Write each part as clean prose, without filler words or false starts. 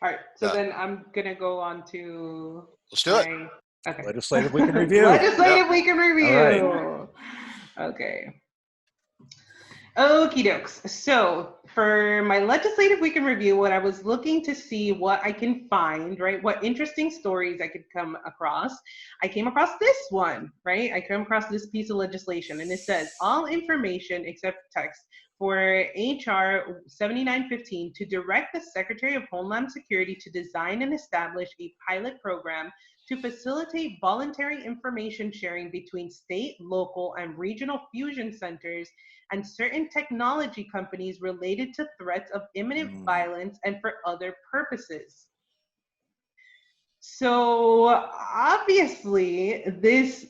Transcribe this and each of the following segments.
All right. So Yeah. then I'm gonna go on to Let's do it. Okay. Legislative Week in Review. Legislative Week in Review. All Okay. Okie dokes. So for my legislative week in review, what I was looking to see what I can find, right? What interesting stories I could come across. I came across this one, right? I came across this piece of legislation, and it says all information except text for HR 7915 to direct the Secretary of Homeland Security to design and establish a pilot program to facilitate voluntary information sharing between state, local, and regional fusion centers and certain technology companies related to threats of imminent violence and for other purposes. So obviously this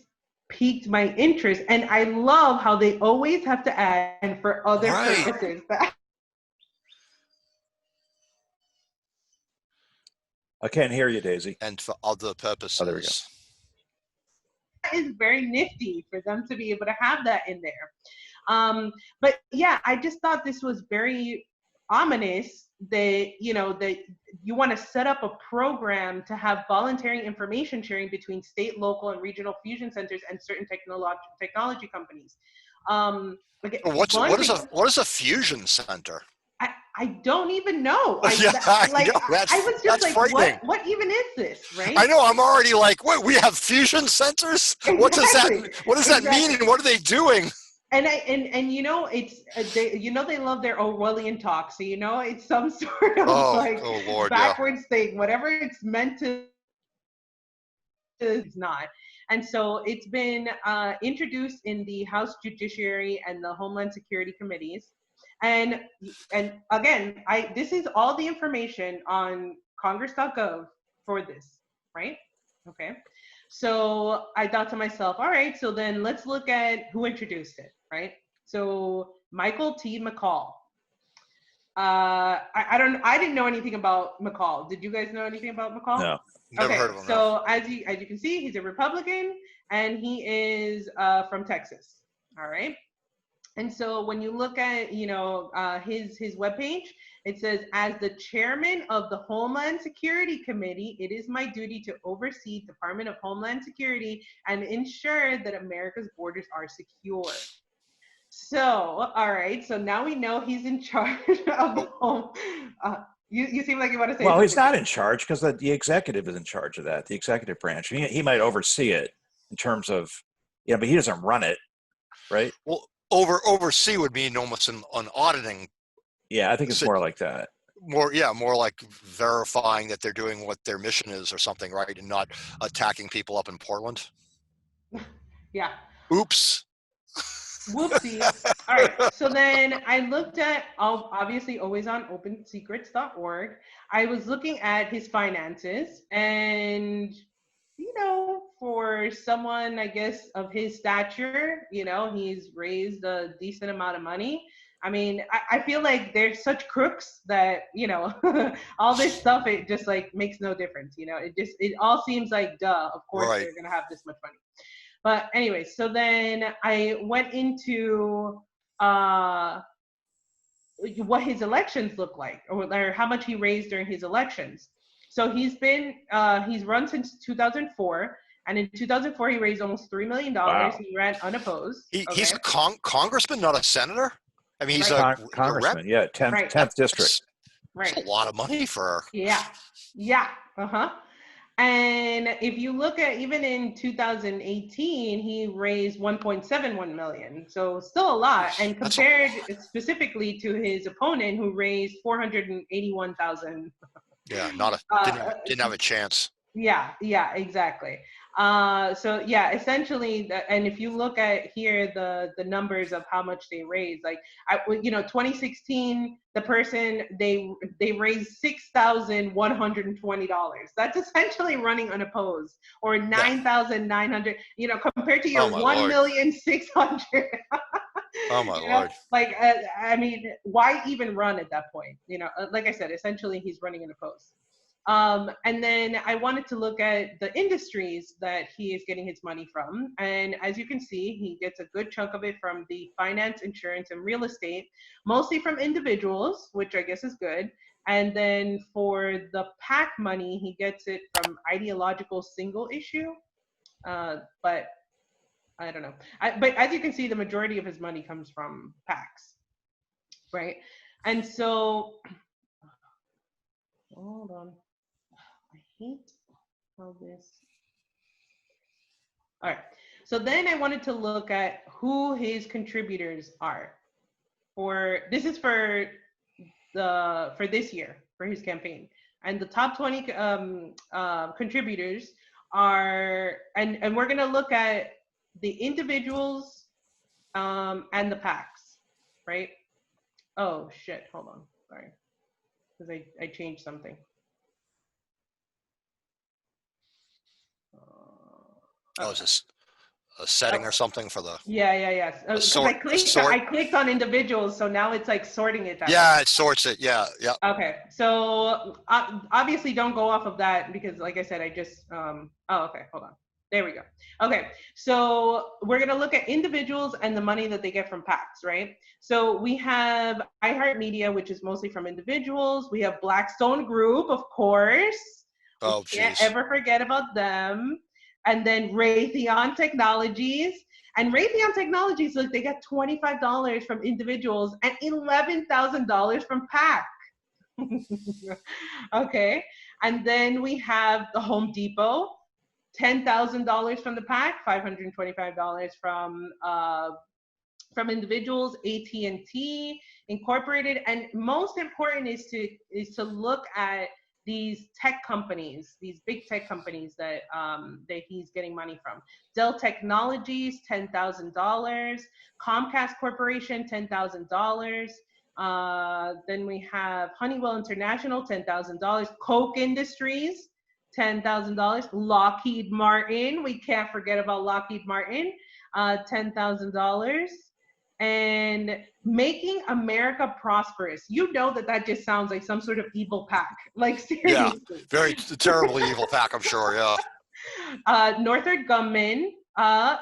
piqued my interest, and I love how they always have to add and for other purposes. I can't hear you, Daisy. And for other purposes. Oh, there we go. That is very nifty for them to be able to have that in there. But yeah, I just thought this was very ominous that, that you want to set up a program to have voluntary information sharing between state, local, and regional fusion centers and certain technology companies. What is a fusion center? I don't even know. I was just like, what even is this, right? I know. I'm already like, what? We have fusion centers? Exactly. What does that mean? And what are they doing? And it's they love their Orwellian talk, so it's some sort of backwards thing. Whatever it's meant to, it's not. And so it's been introduced in the House Judiciary and the Homeland Security committees. And again, this is all the information on Congress.gov for this, right? Okay. So I thought to myself, all right, so then let's look at who introduced it, right? So Michael T. McCall. I didn't know anything about McCall. Did you guys know anything about McCall? No. Never heard of him. So as you can see, he's a Republican, and he is from Texas. All right. And so when you look at, his webpage, it says, as the chairman of the Homeland Security Committee, it is my duty to oversee Department of Homeland Security and ensure that America's borders are secure. So, all right. So now we know he's in charge of the home. You seem like you want to say Well, something. He's not in charge because the executive is in charge of that, the executive branch. He might oversee it in terms of, but he doesn't run it, right? Well, oversee would mean almost an auditing. Yeah, I think it's more like that. More like verifying that they're doing what their mission is or something, right? And not attacking people up in Portland. Yeah. Oops. Whoopsie. All right. So then I looked at, obviously always on opensecrets.org. I was looking at his finances, and for someone, I guess, of his stature, he's raised a decent amount of money. I mean, I feel like they're such crooks that, all this stuff, it just like makes no difference. It all seems like, duh, of course they're going to have this much money. But anyway, so then I went into what his elections look like, or how much he raised during his elections. So he's run since 2004. And in 2004, he raised almost $3 million. Wow. He ran unopposed. He's a congressman, not a senator? I mean, he's a congressman, yeah, 10th district. Right. That's a lot of money for... Yeah. Uh-huh. And if you look at, even in 2018, he raised $1.71 million. So still a lot. And compared specifically to his opponent, who raised $481,000. Yeah, didn't have a chance. Yeah, exactly. So yeah, essentially, and if you look at here, the numbers of how much they raised, like 2016, the person they raised $6,120. That's essentially running unopposed, or 9,900. Compared to your 1,600,000. Oh my Lord! Like, I mean, why even run at that point? Like I said, essentially he's running unopposed. And then I wanted to look at the industries that he is getting his money from. And as you can see, he gets a good chunk of it from the finance, insurance, and real estate, mostly from individuals, which I guess is good. And then for the PAC money, he gets it from ideological single issue. But I don't know. But as you can see, the majority of his money comes from PACs, right? And so, hold on. I hate how this. All right. So then I wanted to look at who his contributors are. This is for this year for his campaign, and the top 20 contributors are, and we're gonna look at the individuals and the PACs, right? Oh shit! Hold on, sorry, because I changed something. Is this a setting or something for the? Yeah. Because I clicked on individuals, so now it's like sorting it that way. It sorts it. Yeah. Okay, so obviously don't go off of that because, like I said, I just oh, okay, hold on. There we go. Okay, so we're gonna look at individuals and the money that they get from PACs, right? So we have iHeartMedia, which is mostly from individuals. We have Blackstone Group, of course. Oh, we can't ever forget about them. And then Raytheon Technologies. And Raytheon Technologies, look, they got $25 from individuals and $11,000 from PAC. Okay. And then we have the Home Depot, $10,000 from the PAC, $525 from individuals. AT&T Incorporated, and most important is to look at these tech companies, these big tech companies that he's getting money from. Dell Technologies, $10,000. Comcast Corporation, $10,000. Then we have Honeywell International, $10,000. Koch Industries, $10,000. Lockheed Martin, we can't forget about Lockheed Martin, $10,000. And Making America Prosperous. You know that just sounds like some sort of evil PAC. Like, seriously. Yeah, very terribly evil PAC, I'm sure. Yeah. Northrop Grumman.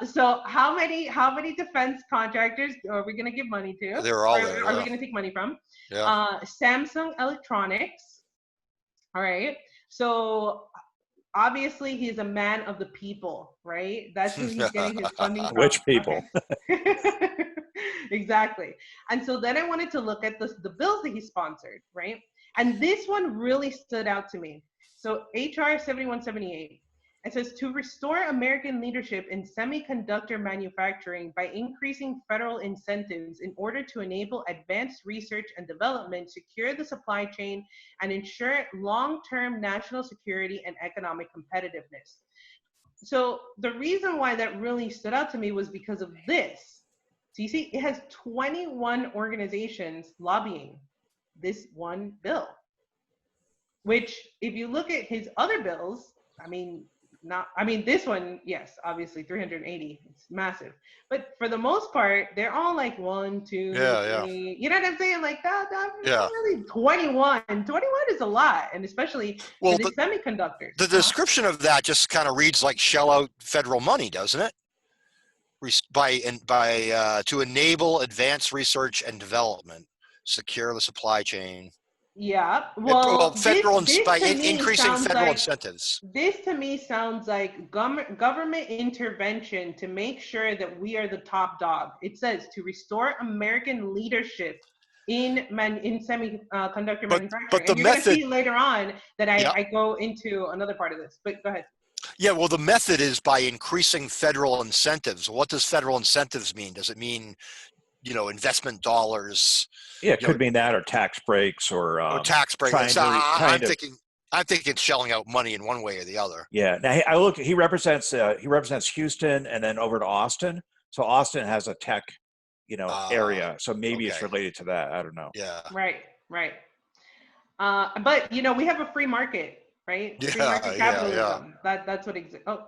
So how many defense contractors are we gonna give money to? They're all there. Are we gonna take money from? Yeah. Samsung Electronics. All right. So obviously he's a man of the people, right? That's who he's getting his funding from. Which people? Okay. Exactly. And so then I wanted to look at the bills that he sponsored, right? And this one really stood out to me. So HR 7178, it says to restore American leadership in semiconductor manufacturing by increasing federal incentives in order to enable advanced research and development, secure the supply chain, and ensure long-term national security and economic competitiveness. So the reason why that really stood out to me was because of this. So you see, it has 21 organizations lobbying this one bill, which if you look at his other bills, this one, yes, obviously 380, it's massive. But for the most part, they're all like 1, 2, 3. You know what I'm saying? Like that really 21. 21 is a lot, and especially for the semiconductors. The description of that just kind of reads like shell out federal money, doesn't it? To enable advanced research and development, secure the supply chain. Yeah, increasing federal incentives. This to me sounds like government intervention to make sure that we are the top dog. It says to restore American leadership in semiconductor manufacturing. But and you're going to see later on that I go into another part of this. But go ahead. Yeah, well, the method is by increasing federal incentives. What does federal incentives mean? Does it mean, investment dollars? Yeah, it could mean that, or tax breaks, or tax breaks. I'm thinking shelling out money in one way or the other. Yeah. Now he represents Houston and then over to Austin. So Austin has a tech, area. So maybe it's related to that. I don't know. Yeah. Right. But we have a free market. Right? Free market capitalism. Yeah. That's what exists. Oh,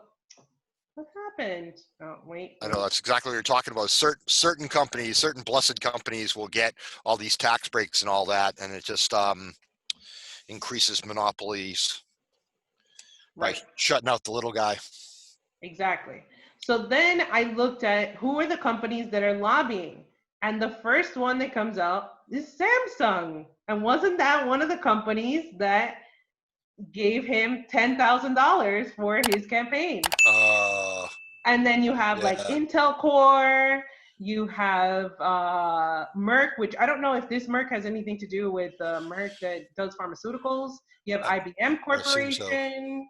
what happened? Oh, wait. I know that's exactly what you're talking about. Certain companies, certain blessed companies will get all these tax breaks and all that, and it just increases monopolies by shutting out the little guy. Exactly. So then I looked at who are the companies that are lobbying, and the first one that comes out is Samsung. And wasn't that one of the companies that gave him $10,000 for his campaign? And then you have like Yeah. Intel Core, you have Merck, which I don't know if this Merck has anything to do with Merck that does pharmaceuticals. You have IBM I assume so. Corporation,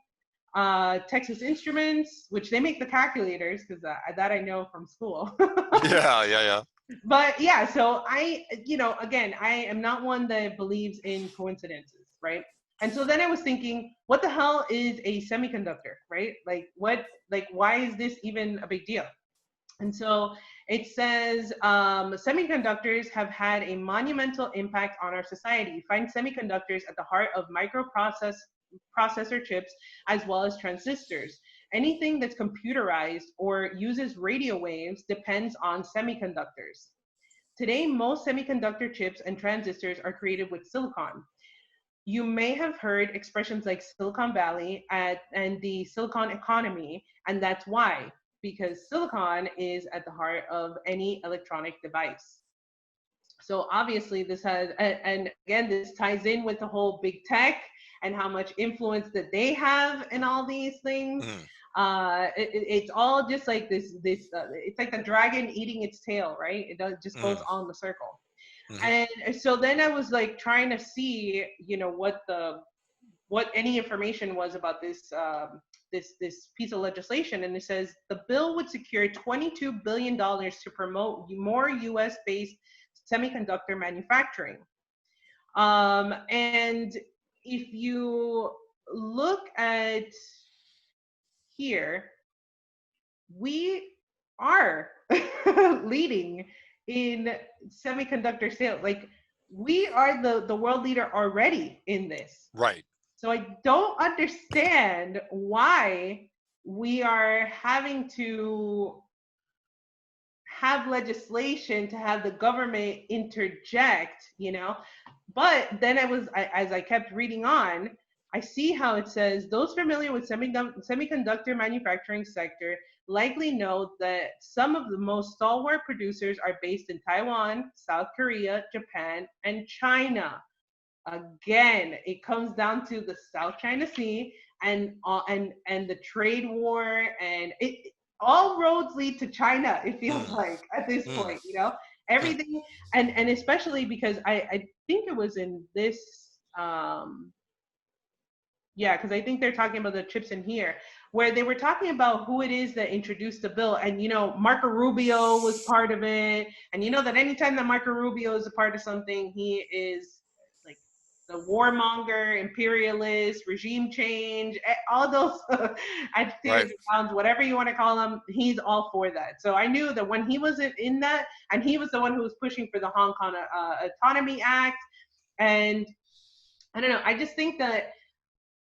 Texas Instruments, which they make the calculators, because that I know from school. Yeah. But yeah, so again, I am not one that believes in coincidences, right? And so then I was thinking, what the hell is a semiconductor, right? Why is this even a big deal? And so it says semiconductors have had a monumental impact on our society. You find semiconductors at the heart of processor chips as well as transistors. Anything that's computerized or uses radio waves depends on semiconductors. Today, most semiconductor chips and transistors are created with silicon. You may have heard expressions like Silicon Valley and the silicon economy, and that's why, because silicon is at the heart of any electronic device. So obviously this has, and again, this ties in with the whole big tech and how much influence that they have in all these things. It's all just like it's like the dragon eating its tail, right? Just goes all in the circle. And so then I was like trying to see, what any information was about this piece of legislation, and it says the bill would secure $22 billion to promote more U.S. based semiconductor manufacturing. And if you look at here, we are leading in semiconductor sales. Like, we are the world leader already in this. Right. So I don't understand why we are having to have legislation to have the government interject, But then as I kept reading on, I see how it says those familiar with semiconductor manufacturing sector likely know that some of the most stalwart producers are based in Taiwan, South Korea, Japan, and China. Again, it comes down to the South China Sea and the trade war, and it all roads lead to China. It feels like at this point, everything, and especially because I think it was in this, because I think they're talking about the chips in here, where they were talking about who it is that introduced the bill. And, Marco Rubio was part of it. And you know that anytime that Marco Rubio is a part of something, he is like the warmonger, imperialist, regime change, all those adjectives, whatever you want to call them, he's all for that. So I knew that when he was in that, and he was the one who was pushing for the Hong Kong Autonomy Act. And I don't know, I just think that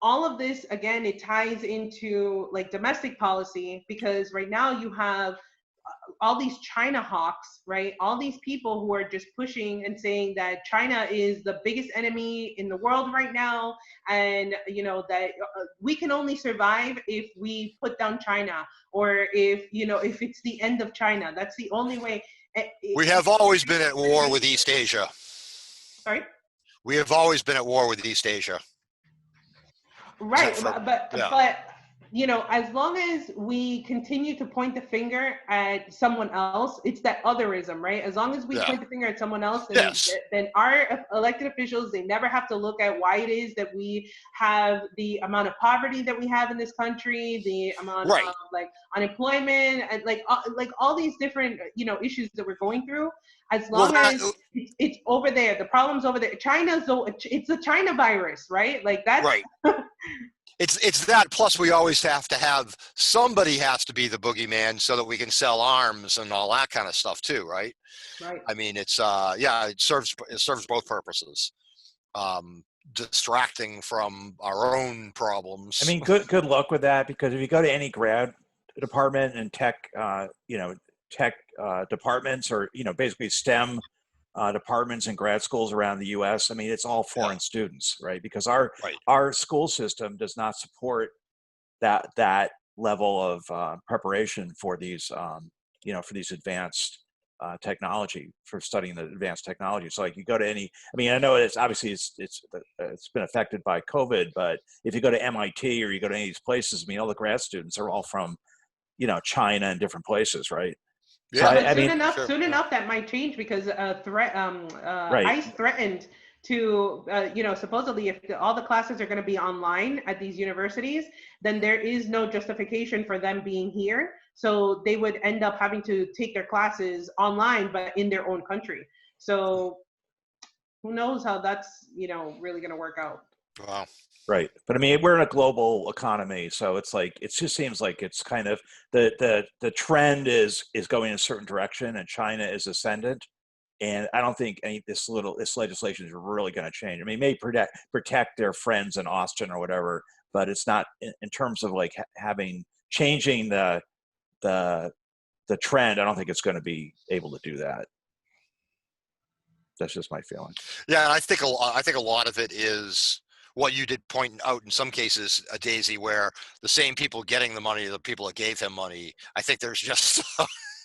all of this, again, it ties into like domestic policy, because right now you have all these China hawks, right? All these people who are just pushing and saying that China is the biggest enemy in the world right now, and that we can only survive if we put down China, or if it's the end of China. That's the only way. We have always been at war with East Asia. Sorry? We have always been at war with East Asia. Right, but as long as we continue to point the finger at someone else, it's that otherism, right? As long as we point the finger at someone else, then our elected officials, they never have to look at why it is that we have the amount of poverty that we have in this country, the amount of like unemployment, and like all these different issues that we're going through. As long as it's over there, the problem's over there. It's a China virus, right? Like that's right. It's that. Plus, we always have to have somebody has to be the boogeyman so that we can sell arms and all that kind of stuff too, right? Right. I mean, it's it serves both purposes. Distracting from our own problems. I mean, good luck with that, because if you go to any grad department and tech, tech departments, or basically STEM departments and grad schools around the U.S. I mean, it's all foreign students, right? Because our school system does not support that level of preparation for these for these advanced technology, for studying the advanced technology. So like you go to any, I mean, I know it's obviously it's been affected by COVID, but if you go to MIT or you go to any of these places, I mean, all the grad students are all from, China and different places, right? So Yeah, Yeah, but I soon mean, enough, sure. soon Yeah. enough, that might change because right, ICE threatened to, supposedly if all the classes are going to be online at these universities, then there is no justification for them being here. So they would end up having to take their classes online, but in their own country. So who knows how that's, really going to work out. Wow. right. But I mean, we're in a global economy, so it's like it just seems like it's kind of the trend is going in a certain direction, and China is ascendant. And I don't think this legislation is really going to change. I mean, it may protect their friends in Austin or whatever, but it's not in terms of like changing the trend. I don't think it's going to be able to do that. That's just my feeling. Yeah, and I think a lot of it is what you did point out in some cases, Daisy, where the same people getting the money, the people that gave him money. I think there's just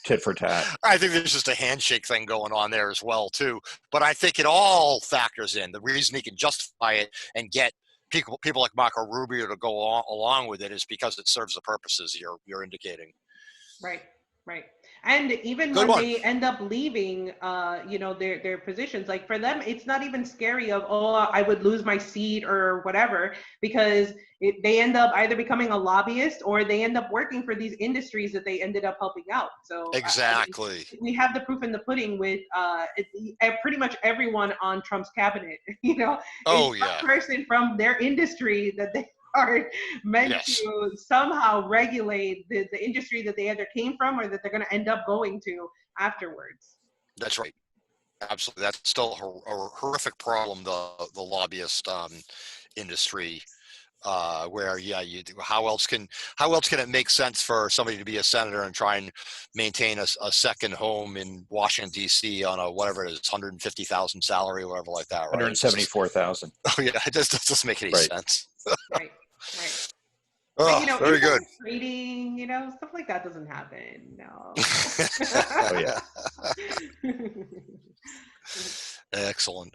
Tit for tat. I think there's just a handshake thing going on there as well too. But I think it all factors in. The reason he can justify it and get people like Marco Rubio to go along with it is because it serves the purposes you're indicating. Right, right. And even Good when one. they end up leaving, their positions, like for them, it's not even scary of, oh, I would lose my seat or whatever, because they end up either becoming a lobbyist or they end up working for these industries that they ended up helping out. So Exactly. we have the proof in the pudding with pretty much everyone on Trump's cabinet, is Oh some yeah. person from their industry that they are meant Yes. to somehow regulate the industry that they either came from or that they're going to end up going to afterwards. That's right. Absolutely. That's still a horrific problem. The lobbyist industry. Where how else can it make sense for somebody to be a senator and try and maintain a second home in Washington D.C. on a whatever it is 150,000 salary or whatever like that, right? 174,000. Oh yeah, it just doesn't make any Right. sense. Right, right. Oh, But very good. trading, stuff like that doesn't happen. No. Oh yeah. Excellent.